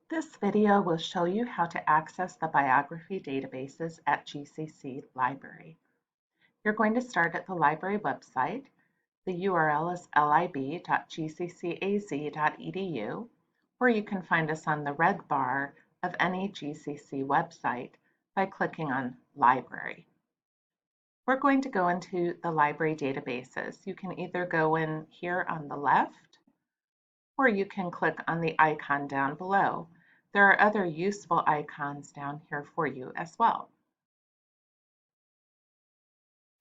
This video will show you how to access the biography databases at GCC Library. You're going to start at the library website. The URL is lib.gccaz.edu, or you can find us on the red bar of any GCC website by clicking on Library. We're going to go into the library databases. You can either go in here on the left, or you can click on the icon down below. There are other useful icons down here for you as well.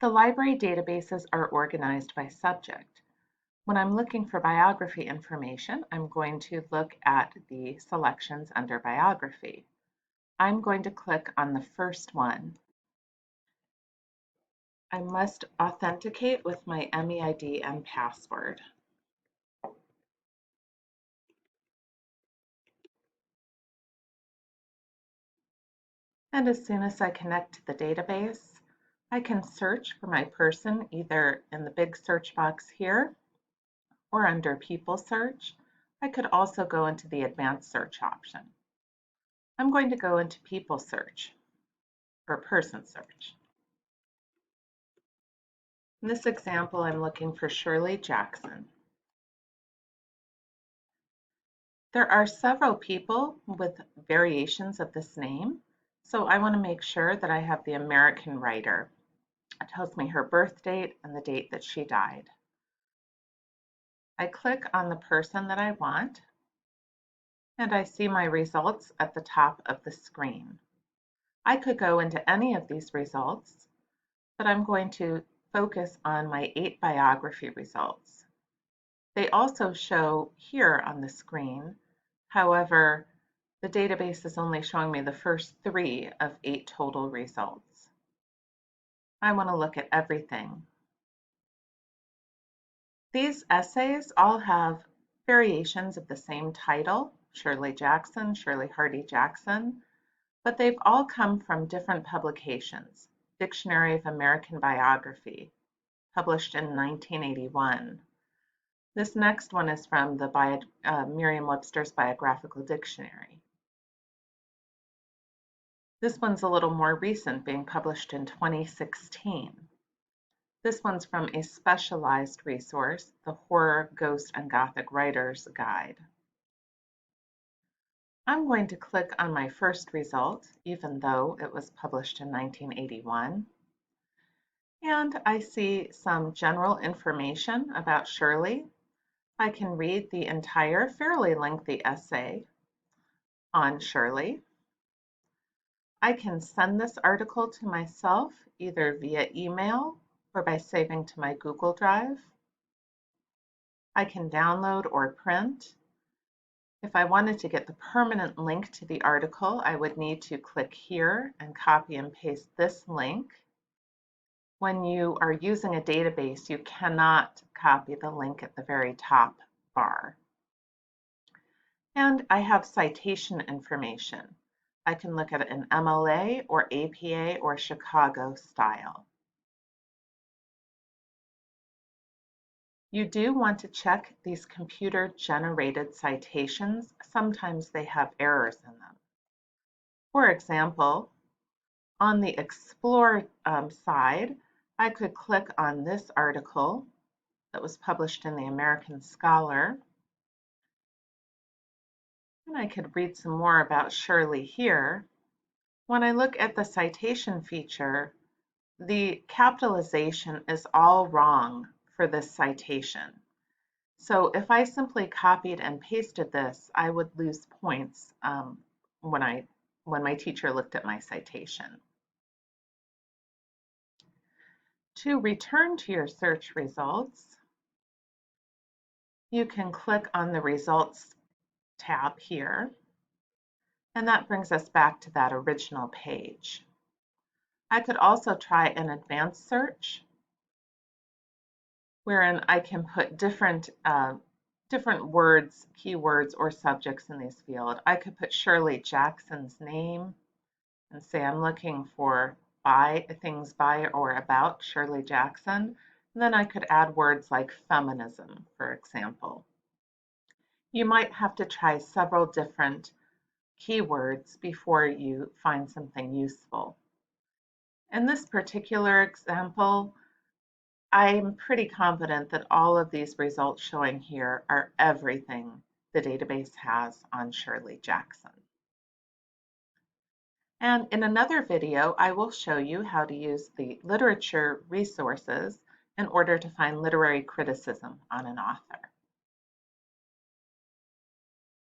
The library databases are organized by subject. When I'm looking for biography information, I'm going to look at the selections under biography. I'm going to click on the first one. I must authenticate with my MEID and password. And as soon as I connect to the database, I can search for my person either in the big search box here or under People Search. I could also go into the Advanced Search option. I'm going to go into People Search or Person Search. In this example, I'm looking for Shirley Jackson. There are several people with variations of this name, so I want to make sure that I have the American writer. It tells me her birth date and the date that she died. I click on the person that I want, and I see my results at the top of the screen. I could go into any of these results, but I'm going to focus on my 8 biography results. They also show here on the screen. However, the database is only showing me the first 3 of 8 total results. I want to look at everything. These essays all have variations of the same title, Shirley Jackson, Shirley Hardy Jackson, but they've all come from different publications. Dictionary of American Biography, published in 1981. This next one is from the Merriam-Webster's Biographical Dictionary. This one's a little more recent, being published in 2016. This one's from a specialized resource, the Horror, Ghost, and Gothic Writers Guide. I'm going to click on my first result, even though it was published in 1981. And I see some general information about Shirley. I can read the entire fairly lengthy essay on Shirley. I can send this article to myself either via email or by saving to my Google Drive. I can download or print. If I wanted to get the permanent link to the article, I would need to click here and copy and paste this link. When you are using a database, you cannot copy the link at the very top bar. And I have citation information. I can look at it in MLA or APA or Chicago style. You do want to check these computer-generated citations. Sometimes they have errors in them. For example, on the Explore side, I could click on this article that was published in the American Scholar, and I could read some more about Shirley here. When I look at the citation feature, the capitalization is all wrong for this citation. So if I simply copied and pasted this, I would lose points when my teacher looked at my citation. To return to your search results, you can click on the Results tab here, and that brings us back to that original page. I could also try an advanced search, wherein I can put different words, keywords, or subjects in this field. I could put Shirley Jackson's name and say I'm looking for things by or about Shirley Jackson. And then I could add words like feminism, for example. You might have to try several different keywords before you find something useful. In this particular example, I'm pretty confident that all of these results showing here are everything the database has on Shirley Jackson. And in another video, I will show you how to use the literature resources in order to find literary criticism on an author.